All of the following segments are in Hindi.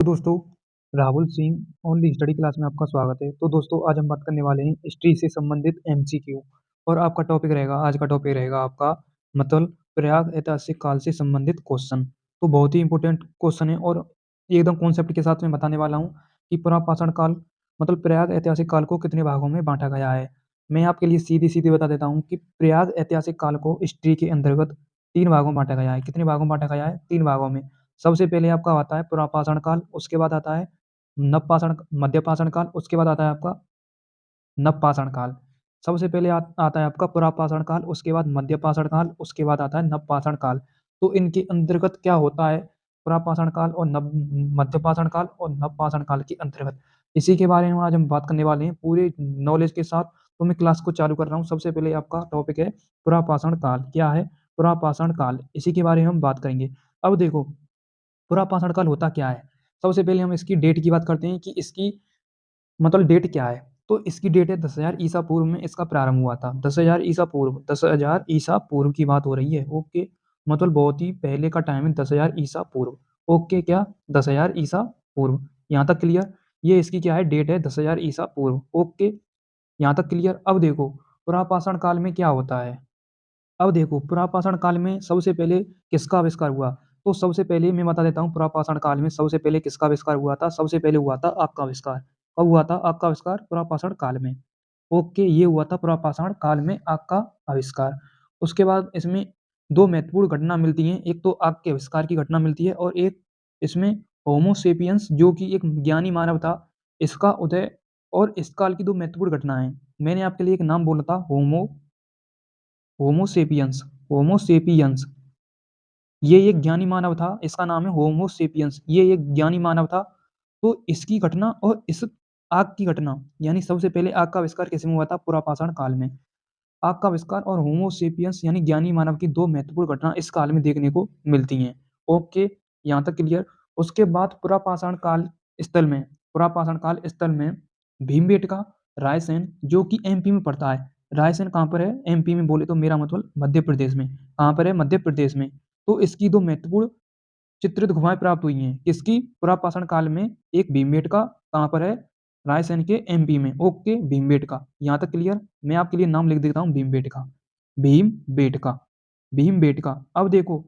तो दोस्तों, Rahul Singh only study class में आपका स्वागत है। तो दोस्तों, आज हम बात करने वाले हैं हिस्ट्री से संबंधित एमसीक्यू। और आपका टॉपिक रहेगा, आज का टॉपिक रहेगा आपका मतलब प्रयाग ऐतिहासिक काल से संबंधित क्वेश्चन। तो बहुत ही इंपॉर्टेंट क्वेश्चन है और एकदम कॉन्सेप्ट के साथ मैं बताने वाला हूँ कि पुरापाषाण काल मतलब प्रयाग ऐतिहासिक काल को कितने भागों में बांटा गया है। मैं आपके लिए सीधी सीधी बता देता हूँ कि प्रयाग ऐतिहासिक काल को हिस्ट्री के अंतर्गत 3 भागों में बांटा गया है। कितने भागों में बांटा गया है? 3 भागों में। सबसे पहले आपका आता है पुरापाषाण काल, उसके बाद आता है नवपाषाण मध्यपाषाण काल, उसके बाद आता है आपका नवपाषाण काल। सबसे पहले आता है आपका पुरापाषाण काल, उसके बाद मध्यपाषाण काल, उसके बाद आता है नवपाषाण काल। तो इनके अंतर्गत क्या होता है पुरापाषाण काल और नव मध्यपाषाण काल और नवपाषाण काल के अंतर्गत, इसी के बारे में आज हम बात करने वाले हैं पूरे नॉलेज के साथ। तो मैं क्लास को चालू कर रहा हूँ। सबसे पहले आपका टॉपिक है पुरापाषाण काल। क्या है पुरापाषाण काल? इसी के बारे में हम बात करेंगे। अब देखो, पुरापाषाण काल होता क्या है? सबसे पहले हम इसकी डेट की बात करते हैं कि इसकी मतलब डेट क्या है। तो इसकी डेट है 10,000 ईसा पूर्व में इसका प्रारंभ हुआ था। 10,000 ईसा पूर्व, 10,000 ईसा पूर्व की बात हो रही है। ओके, मतलब बहुत ही पहले का टाइम है 10,000 ईसा पूर्व। ओके, क्या 10,000 ईसा पूर्व? यहाँ तक क्लियर? ये इसकी क्या है डेट है 10,000 ईसा पूर्व। ओके, यहाँ तक क्लियर? अब देखो पुरापाषाण काल में क्या होता है। अब देखो पुरापाषाण काल में सबसे पहले किसका आविष्कार हुआ? तो सबसे पहले मैं बता देता हूँ पुरापाषाण काल में सबसे पहले किसका आविष्कार हुआ था। सबसे पहले हुआ था आग का आविष्कार। कब हुआ था आग का आविष्कार? पुरापाषाण काल में। ओके, ये हुआ था पुरापाषाण काल में आग का आविष्कार। उसके बाद इसमें दो महत्वपूर्ण घटना मिलती हैं। एक तो आग के आविष्कार की घटना मिलती है और एक इसमें होमो सेपियंस जो कि एक ज्ञानी मानव था, इसका उदय। और इस काल की दो महत्वपूर्ण घटनाएं मैंने आपके लिए एक नाम बोला था, होमोसेपियंस। होमोसेपियंस ये एक ज्ञानी मानव था, इसका नाम है होमोसेपियंस। ये एक ज्ञानी मानव था। तो इसकी घटना और इस आग की घटना, यानी सबसे पहले आग का आविष्कार किसमें हुआ था? पुरापाषाण काल में। आग का आविष्कार और होमोसेपियंस यानी ज्ञानी मानव की दो महत्वपूर्ण घटना इस काल में देखने को मिलती हैं। ओके, यहाँ तक क्लियर? उसके बाद पुरापाषाण काल स्थल में भीमबेटका, रायसेन जो कि एमपी में पड़ता है। रायसेन कहाँ पर है? एमपी में। बोले तो मेरा मतलब मध्य प्रदेश में। कहाँ पर है? मध्य प्रदेश में। तो इसकी दो महत्वपूर्ण चित्रित गुफाएं प्राप्त हुई हैं। किसकी? पुरापाषाण काल में। एक भीमबेटका कहाँ पर है? रायसेन के एमपी में। ओके, भीमबेटका। यहाँ तक क्लियर? मैं आपके लिए नाम लिख देता हूँ, भीमबेटका। भीमबेटका, भीमबेटका। अब देखो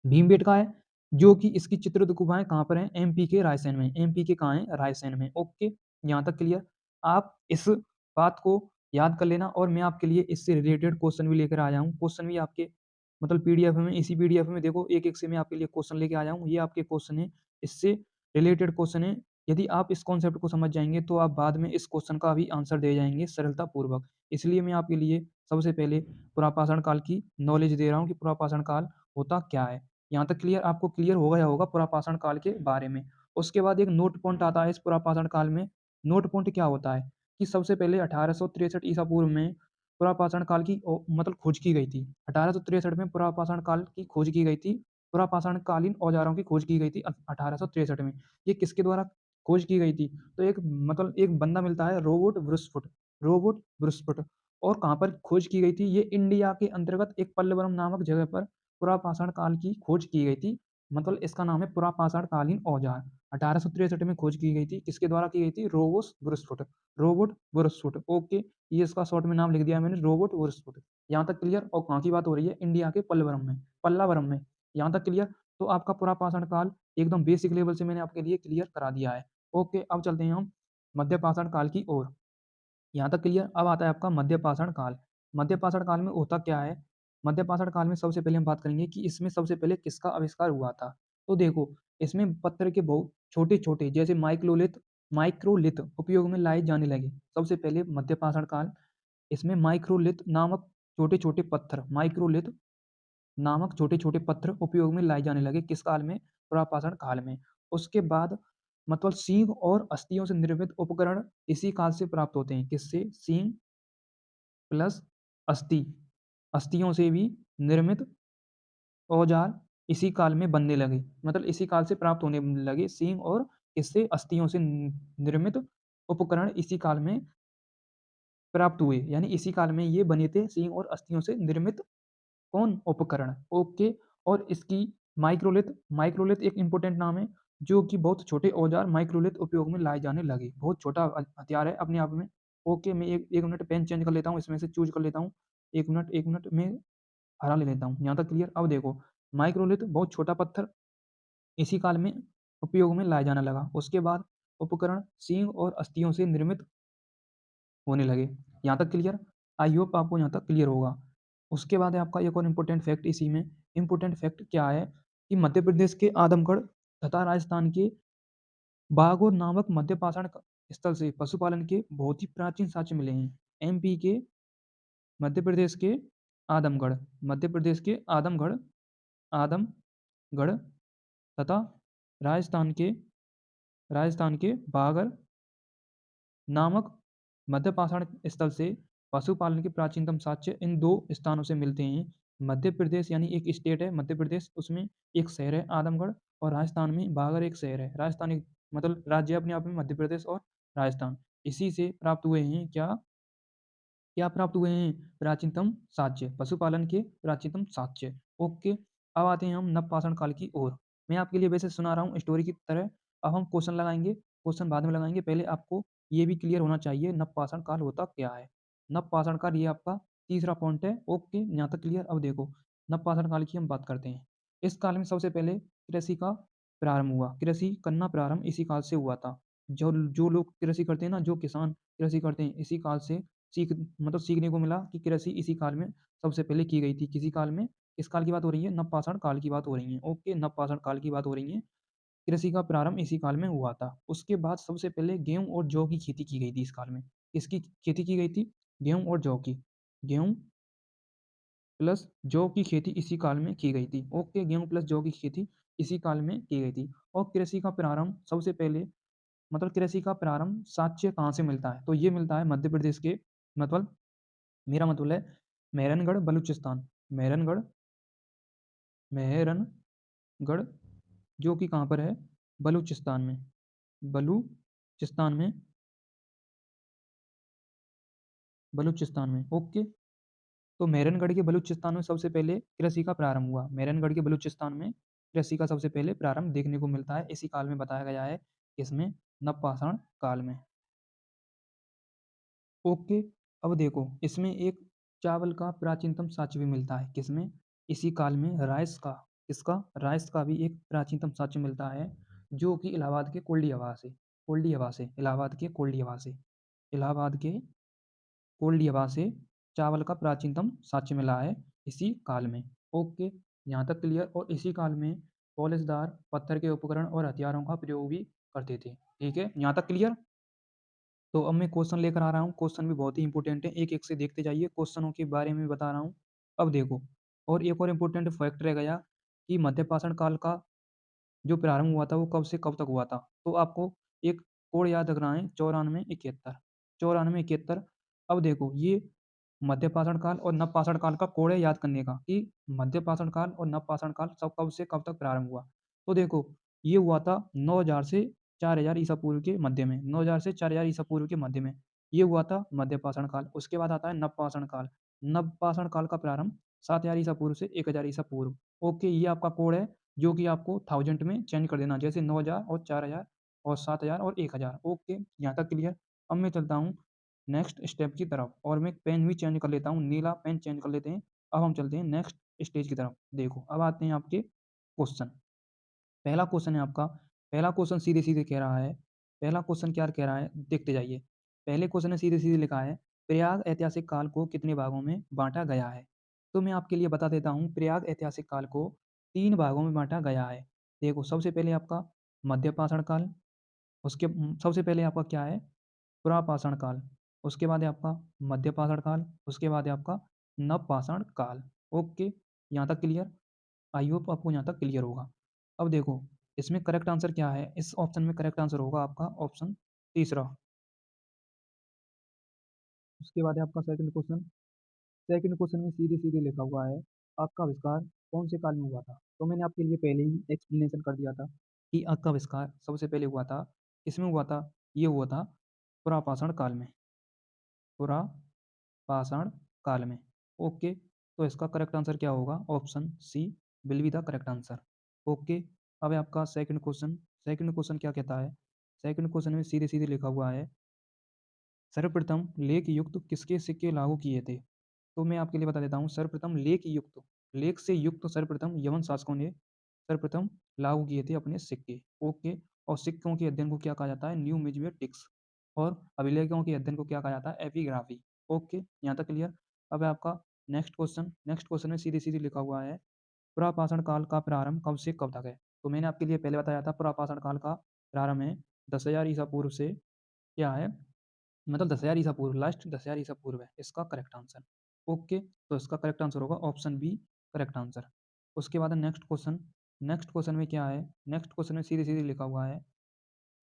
भीमबेटका है जो कि इसकी चित्रित गुफाएं कहाँ पर हैं? एमपी के रायसेन में। एमपी के कहाँ है? रायसेन में। ओके, यहाँ तक क्लियर? आप इस बात को याद कर लेना और मैं आपके लिए इससे रिलेटेड क्वेश्चन भी लेकर आया हूँ। क्वेश्चन भी आपके मतलब पीडीएफ में, इसी पीडीएफ में देखो एक एक से मैं आपके लिए क्वेश्चन लेके आया हूँ। ये आपके क्वेश्चन है, इससे रिलेटेड क्वेश्चन है। यदि आप इस कॉन्सेप्ट को समझ जाएंगे तो आप बाद में इस क्वेश्चन का भी आंसर दे जाएंगे सरलता पूर्वक। इसलिए मैं आपके लिए सबसे पहले पुरापाषाण काल की नॉलेज दे रहा हूँ कि पुरापाषाण काल होता क्या है। यहाँ तक क्लियर? आपको क्लियर हो गया होगा पुरापाषाण काल के बारे में। उसके बाद एक नोट पॉइंट आता है इस पुरापाषाण काल में। नोट पॉइंट क्या होता है कि सबसे पहले 1863 ईसा पूर्व में पुरापाषाण काल की मतलब खोज की गई थी। 1863 में पुरापाषाण काल की खोज की गई थी। पुरापाषाण कालीन औजारों की खोज की गई थी 1863 में। ये किसके द्वारा खोज की गई थी? तो एक मतलब एक बंदा मिलता है रोबोट ब्रुसफुट। रोबोट ब्रुसफुट। और कहाँ पर खोज की गई थी? ये इंडिया के अंतर्गत एक पल्लवरम नामक जगह पर पुरापाषाण काल की खोज की गई थी। मतलब इसका नाम है पुरापाषाण कालीन औजार। 1863 में खोज की गई थी। किसके द्वारा की गई थी? रोबोस ब्रुसफुट। रोबोट ब्रुसफुट। ओके, ये इसका शॉर्ट में नाम लिख दिया मैंने, रोबोट ब्रुसफुट। यहाँ तक क्लियर? और कहाँ की बात हो रही है? इंडिया के पल्लावरम में। यहाँ तक क्लियर? तो आपका पुरापाषाण काल एकदम बेसिक लेवल से मैंने आपके लिए क्लियर करा दिया है। ओके, अब चलते हैं हम मध्यपाषाण काल की ओर। यहाँ तक क्लियर? अब आता है आपका मध्यपाषाण काल। मध्यपाषाण काल में होता क्या है? मध्यपाषाण काल में सबसे पहले हम बात करेंगे कि इसमें सबसे पहले किसका आविष्कार हुआ था। तो देखो, इसमें पत्थर के बहुत छोटे छोटे जैसे माइक्रोलिथ माइक्रोलिथ उपयोग में लाए जाने लगे। सबसे पहले मध्यपाषाण काल, इसमें माइक्रोलिथ नामक छोटे छोटे पत्थर, माइक्रोलिथ नामक छोटे छोटे पत्थर उपयोग में लाए जाने लगे। किस काल में? पुरापाषाण काल में। उसके बाद मतलब सींग और अस्थियों से निर्मित उपकरण इसी काल से प्राप्त होते हैं। किससे? सींग प्लस अस्थि, अस्थियों से भी निर्मित औजार इसी काल में बनने लगे। मतलब इसी काल से प्राप्त होने लगे सींग और इससे अस्थियों से निर्मित उपकरण इसी काल में प्राप्त हुए। यानी इसी काल में ये बने थे सींग और अस्थियों से निर्मित कौन? उपकरण। ओके, और इसकी माइक्रोलिथ, माइक्रोलिथ एक इंपॉर्टेंट नाम है। जो कि बहुत छोटे औजार माइक्रोलिथ उपयोग में लाए जाने लगे। बहुत छोटा हथियार है अपने आप में। ओके, मैं एक 1 मिनट पेन चेंज कर लेता हूँ, इसमें से चूज़ कर लेता हूँ। 1 मिनट में हरा ले लेता हूँ। यहाँ तक क्लियर? अब देखो, माइक्रोलिथ बहुत छोटा पत्थर इसी काल में उपयोग में लाया जाने लगा। उसके बाद उपकरण सींग और अस्थियों से निर्मित होने लगे। यहाँ तक क्लियर? आई होप आपको यहाँ तक क्लियर होगा। उसके बाद है आपका एक और इम्पोर्टेंट फैक्ट इसी में। इम्पोर्टेंट फैक्ट क्या है कि मध्य प्रदेश के आदमगढ़ तथा राजस्थान के बागोर नामक मध्य पाषाण स्थल से पशुपालन के बहुत ही प्राचीन साक्ष्य मिले हैं। एमपी के मध्य प्रदेश के आदमगढ़ मध्य प्रदेश के आदमगढ़ तथा राजस्थान के बागर नामक मध्य पाषाण स्थल से पशुपालन के प्राचीनतम साक्ष्य इन दो स्थानों से मिलते हैं। मध्य प्रदेश यानी एक स्टेट है मध्य प्रदेश, उसमें एक शहर है आदमगढ़, और राजस्थान में बागर एक शहर है। राजस्थान एक मतलब राज्य अपने आप में मध्य प्रदेश और राजस्थान, इसी से प्राप्त हुए हैं क्या प्राप्त हुए हैं? प्राचीनतम साक्ष्य, पशुपालन के प्राचीनतम साक्ष्य। ओके, अब आते हैं हम नवपाषाण काल की ओर। मैं आपके लिए वैसे सुना रहा हूँ स्टोरी की तरह। अब हम क्वेश्चन लगाएंगे, क्वेश्चन बाद में लगाएंगे। पहले आपको ये भी क्लियर होना चाहिए नवपाषाण काल होता क्या है। नवपाषाण काल ये आपका तीसरा पॉइंट है। ओके, यहाँ तक क्लियर? अब देखो, नवपाषाण काल की हम बात करते हैं। इस काल में सबसे पहले कृषि का प्रारंभ हुआ। कृषि करना प्रारंभ इसी काल से हुआ था। जो जो लोग कृषि करते हैं ना, जो किसान कृषि करते हैं, इसी काल से सीखने को मिला कि कृषि इसी काल में सबसे पहले की गई थी। किसी काल में, इस काल की बात हो रही है, नवपाषाण काल की बात हो रही है। ओके, नवपाषाण काल की बात हो रही है। कृषि का प्रारंभ इसी काल में हुआ था। उसके बाद सबसे पहले गेहूं और जौ की खेती की गई थी इस काल में। इसकी खेती की गई थी, गेहूं और जौ की। गेहूं प्लस जौ की खेती इसी काल में की गई थी। ओके, गेहूं प्लस जौ की खेती इसी काल में की गई थी। और कृषि का प्रारंभ सबसे पहले कृषि का प्रारंभ साक्ष्य कहाँ से मिलता है? तो ये मिलता है मध्य प्रदेश के मतलब मेरा मतलब है मेहरनगढ़ बलूचिस्तान। मेहरनगढ़ जो कि कहाँ पर है? बलूचिस्तान में। बलूचिस्तान में बलूचिस्तान में ओके। तो मेहरनगढ़ के बलूचिस्तान में सबसे पहले कृषि का प्रारंभ हुआ। मेहरनगढ़ के बलूचिस्तान में कृषि का सबसे पहले प्रारंभ देखने को मिलता है। इसी काल में बताया गया है, इसमें नवपाषाण काल में। ओके, अब देखो, इसमें एक चावल का प्राचीनतम साक्ष्य भी मिलता है। किसमें? इसी काल में राइस का। इसका राइस का भी एक प्राचीनतम साक्ष्य मिलता है, जो कि इलाहाबाद के इलाहाबाद के कोल्डियाबा से चावल का प्राचीनतम साक्ष्य मिला है इसी काल में। ओके, यहाँ तक क्लियर? और इसी काल में पॉलिशदार पत्थर के उपकरण और हथियारों का प्रयोग भी करते थे। ठीक है, यहाँ तक क्लियर? तो अब मैं क्वेश्चन लेकर आ रहा हूँ। क्वेश्चन भी बहुत ही इंपॉर्टेंट है, एक एक से देखते जाइए। क्वेश्चनों के बारे में बता रहा हूँ। अब देखो, और एक और इम्पोर्टेंट फैक्ट रह गया कि मध्यपाषाण काल का जो प्रारंभ हुआ था वो कब से कब तक हुआ था। तो आपको एक कोड याद रखना है, 94 71। अब देखो, ये मध्यपाषाण काल और नवपाषाण काल का कोड है याद करने का, कि मध्यपाषाण काल और नवपाषाण काल सब कब से कब तक प्रारंभ हुआ। तो देखो, ये हुआ था 9000 से 4000 ईसा पूर्व के मध्य में। 9000 से 4000 ईसा पूर्व के मध्य में ये हुआ था मध्यपाषाण काल। उसके बाद आता है नवपाषाण काल। नवपाषाण काल का प्रारंभ 7000 ईसा पूर्व से 1000 ईसा पूर्व। ओके, ये आपका कोड है, जो कि आपको थाउजेंड में चेंज कर देना, जैसे 9000 और 4000 और 7000 और 1000। ओके, यहाँ तक क्लियर? अब मैं चलता हूँ नेक्स्ट स्टेप की तरफ, और मैं पेन भी चेंज कर लेता हूँ, नीला पेन चेंज कर लेते हैं। अब हम चलते हैं नेक्स्ट स्टेज की तरफ। देखो, अब आते हैं आपके क्वेश्चन। पहला क्वेश्चन है आपका, पहला क्वेश्चन सीधे सीधे कह रहा है, पहला क्वेश्चन क्या कह रहा है देखते जाइए। पहले क्वेश्चन ने सीधे सीधे लिखा है, प्रयाग ऐतिहासिक काल को कितने भागों में बांटा गया है? तो मैं आपके लिए बता देता हूँ, प्रयाग ऐतिहासिक काल को 3 भागों में बांटा गया है। देखो, सबसे पहले आपका मध्यपाषाण काल, उसके सबसे पहले आपका क्या है? पुरापाषाण काल, उसके बाद है आपका मध्यपाषाण काल, उसके बाद है आपका नवपाषाण काल। ओके, यहाँ तक क्लियर? आई होप आपको यहाँ तक क्लियर होगा। अब देखो, इसमें करेक्ट आंसर क्या है? इस ऑप्शन में करेक्ट आंसर होगा आपका ऑप्शन तीसरा। उसके बाद है आपका सेकंड क्वेश्चन। सेकंड क्वेश्चन में सीधे सीधे लिखा हुआ है, आग का आविष्कार कौन से काल में हुआ था? तो मैंने आपके लिए पहले ही एक्सप्लेनेशन कर दिया था कि आग का आविष्कार सबसे पहले हुआ था, इसमें हुआ था, ये हुआ था पुरापाषाण काल में। पुरापाषाण काल में। ओके, तो इसका करेक्ट आंसर क्या होगा? Option C will be the correct answer. Okay, अब है आपका सेकंड क्वेश्चन। सेकंड क्वेश्चन क्या कहता है, सेकंड क्वेश्चन में सीधे-सीधे लिखा हुआ है, सर्वप्रथम लेख युक्त किसके सिक्के लागू किए थे? तो मैं आपके लिए बता देता हूँ, सर्वप्रथम लेख से युक्त सर्वप्रथम यवन शासकों ने सर्वप्रथम लागू किए थे अपने सिक्के। ओके। और सिक्कों के अध्ययन को क्या कहा जाता है? न्यूमिज्मेटिक्स। और अभिलेखों के अध्ययन को क्या कहा जाता है? एपिग्राफी। ओके, यहाँ तक क्लियर। अब है आपका नेक्स्ट क्वेश्चन में सीधे-सीधे लिखा हुआ है, पुरापाषाण काल का प्रारंभ कब से कब तक है? तो मैंने आपके लिए पहले बताया था, पुरापाषाण काल का प्रारंभ है 10,000 ईसा पूर्व से क्या है, मतलब 10,000 ईसा पूर्व, लास्ट 10,000 ईसा पूर्व है इसका करेक्ट आंसर। ओके, तो इसका करेक्ट आंसर होगा ऑप्शन बी करेक्ट आंसर। उसके बाद नेक्स्ट क्वेश्चन में क्या है, नेक्स्ट क्वेश्चन में सीधे-सीधे लिखा हुआ है,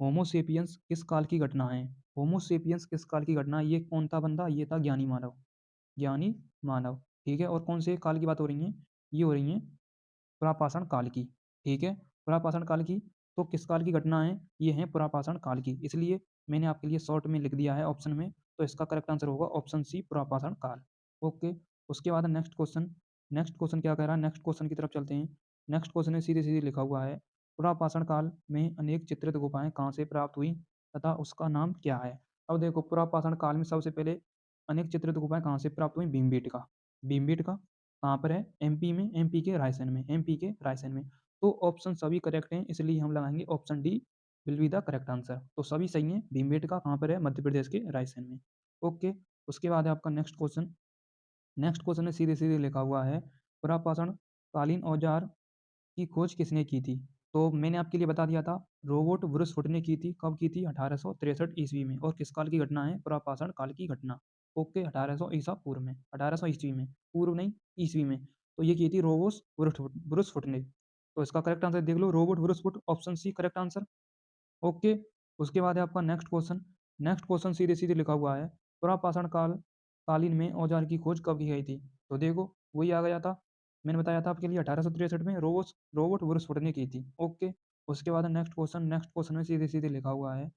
होमो सेपियंस किस काल की घटना है? होमो सेपियंस किस काल की घटना है? ये कौन था बंदा? ये था ज्ञानी मानव। ज्ञानी मानव, ठीक है। और कौन से काल की बात हो रही है? ये हो रही है पुरापाषाण काल की, ठीक है। पुरापाषाण काल की, तो किस काल की घटना है? ये है पुरापाषाण काल की, इसलिए मैंने आपके लिए शॉर्ट में लिख दिया है ऑप्शन में, तो इसका करेक्ट आंसर होगा ऑप्शन सी पुरापाषाण काल। ओके। उसके बाद नेक्स्ट क्वेश्चन क्या कह रहा है, नेक्स्ट क्वेश्चन की तरफ चलते हैं। नेक्स्ट क्वेश्चन में सीधे-सीधे लिखा हुआ है, पुरापाषाण काल में अनेक चित्रित गुफाएँ कहाँ से प्राप्त हुई तथा उसका नाम क्या है? अब देखो, पुरापाषाण काल में सबसे पहले अनेक चित्रित गुफाएँ कहाँ से प्राप्त हुई? भीमबेटका। भीमबेटका कहाँ पर है? एमपी में, एमपी के रायसेन में। तो ऑप्शन सभी करेक्ट हैं, इसलिए हम लगाएँगे option D will be the correct answer. तो सभी सही हैं। भीमबेटका कहाँ पर है? मध्य प्रदेश के रायसेन में। ओके। उसके बाद है आपका नेक्स्ट क्वेश्चन में सीधे-सीधे लिखा हुआ है, पुरापाषाण कालीन औजार की खोज किसने की थी? तो मैंने आपके लिए बता दिया था, रोबोट ब्रुस हुड ने की थी। कब की थी? 1863 ईस्वी में। और किस काल की घटना है? पुरापाषाण काल की घटना। ओके, 1800 ईसा पूर्व में, 1800 ईस्वी में, पूर्व नहीं ईस्वी में। तो ये की थी रोबोस ब्रुस हुड ने। तो इसका करेक्ट आंसर देख लो, robot Bruce Hood, option C correct answer. Okay. उसके बाद है आपका नेक्स्ट क्वेश्चन सीधे-सीधे लिखा हुआ है, पुरापाषाण कालीन में औजार की खोज कब की गई थी? तो देखो, वही आ गया था। मैंने बताया था आपके लिए 1863 में रोबोट वुरस्फोर्ड ने की थी। ओके। उसके बाद नेक्स्ट क्वेश्चन में सीधे-सीधे लिखा हुआ है,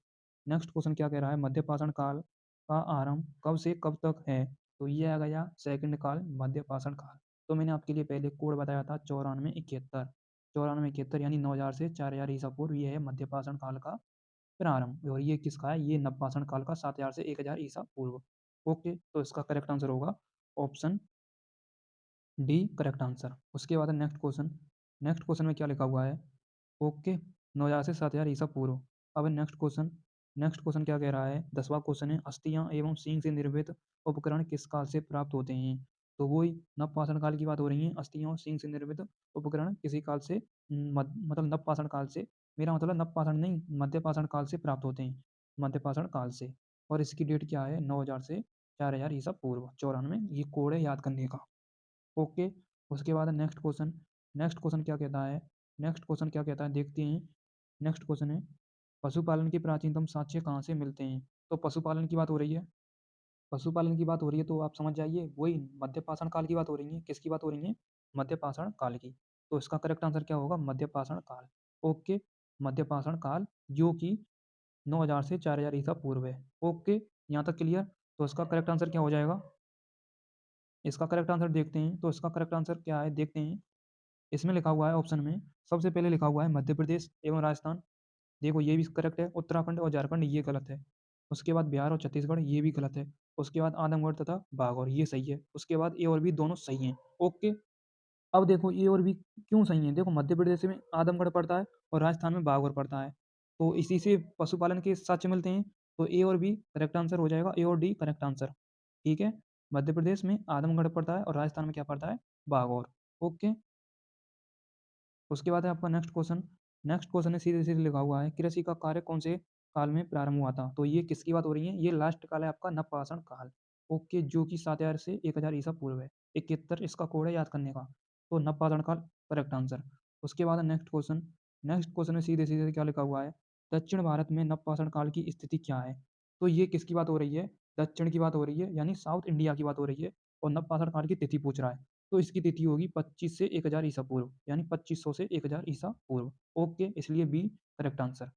नेक्स्ट क्वेश्चन क्या कह रहा है, मध्यपाषाण काल का आरंभ कब से कब तक है? तो ये आ गया सेकंड काल, मध्यपाषाण काल। तो मैंने आपके लिए पहले कोड बताया था 9471, 9471 यानी 9000 से 4000 ईसा पूर्व, ये है मध्यपाषाण काल का प्रारंभ। और ये किसका है? ये नवपाषाण काल का 7000 से 1000 ईसा पूर्व। ओके, तो इसका करेक्ट आंसर होगा ऑप्शन डी करेक्ट आंसर। उसके बाद नेक्स्ट क्वेश्चन में क्या लिखा हुआ है? ओके, 9000 से 7000 ईसा पूर्व। अब नेक्स्ट क्वेश्चन क्या कह रहा है? 10वां क्वेश्चन है, अस्थियां एवं सींग से निर्मित उपकरण किस काल से प्राप्त होते हैं? तो वही नवपाषाण काल की बात हो रही है। अस्थियां और सींग से निर्मित उपकरण किसी काल से, मतलब नवपाषाण काल से, मेरा मतलब नवपाषाण नहीं, मध्यपाषाण काल से प्राप्त होते हैं, मध्यपाषाण काल से। और इसकी डेट क्या है? 9000 से 4000 ईसा पूर्व, 94, ये कोड है याद करने का। ओके। उसके बाद नेक्स्ट क्वेश्चन क्या कहता है? देखते हैं। नेक्स्ट क्वेश्चन है, पशुपालन के प्राचीनतम साक्ष्य कहाँ से मिलते हैं? तो पशुपालन की बात हो रही है, तो आप समझ जाइए, वही मध्यपाषाण काल की बात हो रही है। किसकी बात हो रही है? मध्यपाषाण काल की। तो इसका करेक्ट आंसर क्या होगा? मध्यपाषाण काल। ओके, मध्यपाषाण काल, जो कि 9000 से 4000 ईसा पूर्व है। ओके, यहाँ तक क्लियर। तो इसका करेक्ट आंसर क्या हो जाएगा? इसका करेक्ट आंसर देखते हैं। तो इसका करेक्ट आंसर क्या है, देखते हैं। इसमें लिखा हुआ है ऑप्शन में, सबसे पहले लिखा हुआ है मध्य प्रदेश एवं राजस्थान। देखो, ये भी करेक्ट है। उत्तराखंड और झारखंड ये गलत है। उसके बाद बिहार और छत्तीसगढ़ ये भी गलत है। उसके बाद आदमगढ़ तथा बागौर ये सही है। उसके बाद ए और बी दोनों सही हैं। ओके। अब देखो, ए और बी क्यों सही है? देखो, मध्य प्रदेश में आदमगढ़ पड़ता है और राजस्थान में बागौर पड़ता है, तो इसी से पशुपालन के साक्ष्य मिलते हैं। तो ए और बी करेक्ट आंसर हो जाएगा, ए और डी करेक्ट आंसर। ठीक है, मध्य प्रदेश में आदमगढ़ पड़ता है और राजस्थान में क्या पड़ता है? बागौर। ओके। उसके बाद है आपका नेक्स्ट क्वेश्चन में सीधे-सीधे लिखा हुआ है, कृषि का कार्य कौन से काल में प्रारंभ हुआ था? तो ये किसकी बात हो रही है? ये लास्ट काल है आपका, नवपाषाण काल। ओके, जो कि 7000 से 1000 ईसा पूर्व है। 71 इसका कोड है याद करने का। तो नवपाषाण काल करेक्ट आंसर। उसके बाद नेक्स्ट क्वेश्चन में सीधे-सीधे क्या लिखा हुआ है? दक्षिण भारत में नवपाषाण काल की स्थिति क्या है? तो ये किसकी बात हो रही है? दक्षिण की बात हो रही है, यानी साउथ इंडिया की बात हो रही है। और नवपाषाण काल की तिथि पूछ रहा है। तो इसकी तिथि होगी 25 से 1000 ईसा पूर्व, यानी 2500 से 1000 ईसा पूर्व। ओके, इसलिए बी करेक्ट आंसर।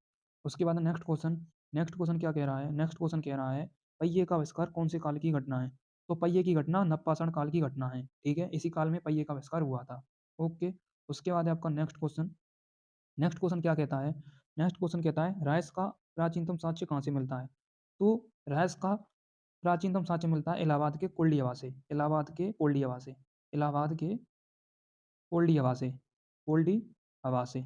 उसके बाद नेक्स्ट क्वेश्चन क्या कह रहा है? नेक्स्ट क्वेश्चन कह रहा है, पहिए का आविष्कार कौन से काल की घटना है? तो पहिए की घटना नवपाषाण काल की घटना है। ठीक है, इसी काल में पहिए का आविष्कार हुआ था। ओके। उसके बाद है आपका नेक्स्ट क्वेश्चन क्या कहता है? नेक्स्ट क्वेश्चन कहता है राइस का प्राचीनतम साक्ष्य कहाँ से मिलता है? तो राइस का प्राचीनतम साक्ष्य मिलता है इलाहाबाद के कोल्डियावा से। इलाहाबाद के कोल्डियावा से। इलाहाबाद के कोल्डियावा से। कोल्डियावा से।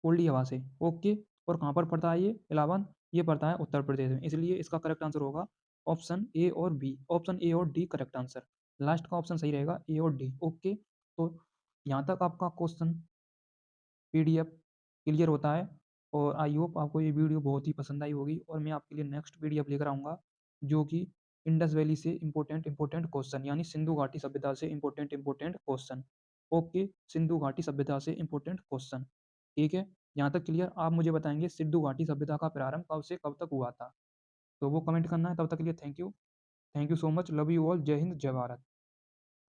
कोल्डियावा से। ओके। और कहाँ पर पड़ता है ये इलाहाबाद? ये पड़ता है उत्तर प्रदेश में। इसलिए इसका करेक्ट आंसर होगा ऑप्शन ए और बी। ऑप्शन ए और डी करेक्ट आंसर। लास्ट का ऑप्शन सही रहेगा ए और डी। ओके। तो यहाँ तक आपका क्वेश्चन पीडीएफ क्लियर होता है और आई होप आपको ये वीडियो बहुत ही पसंद आई होगी और मैं आपके लिए नेक्स्ट पीडीएफ लेकर आऊँगा जो कि इंडस वैली से इम्पोर्टेंट क्वेश्चन यानी सिंधु घाटी सभ्यता से इम्पोर्टेंट क्वेश्चन। ओके, सिंधु घाटी सभ्यता से इम्पोर्टेंट क्वेश्चन। ठीक है, यहाँ तक क्लियर? आप मुझे बताएंगे सिंधु घाटी सभ्यता का प्रारंभ कब से कब तक हुआ था? तो वो कमेंट करना है। तब तक के लिए thank you so much. Love you all. जय हिंद, जय भारत।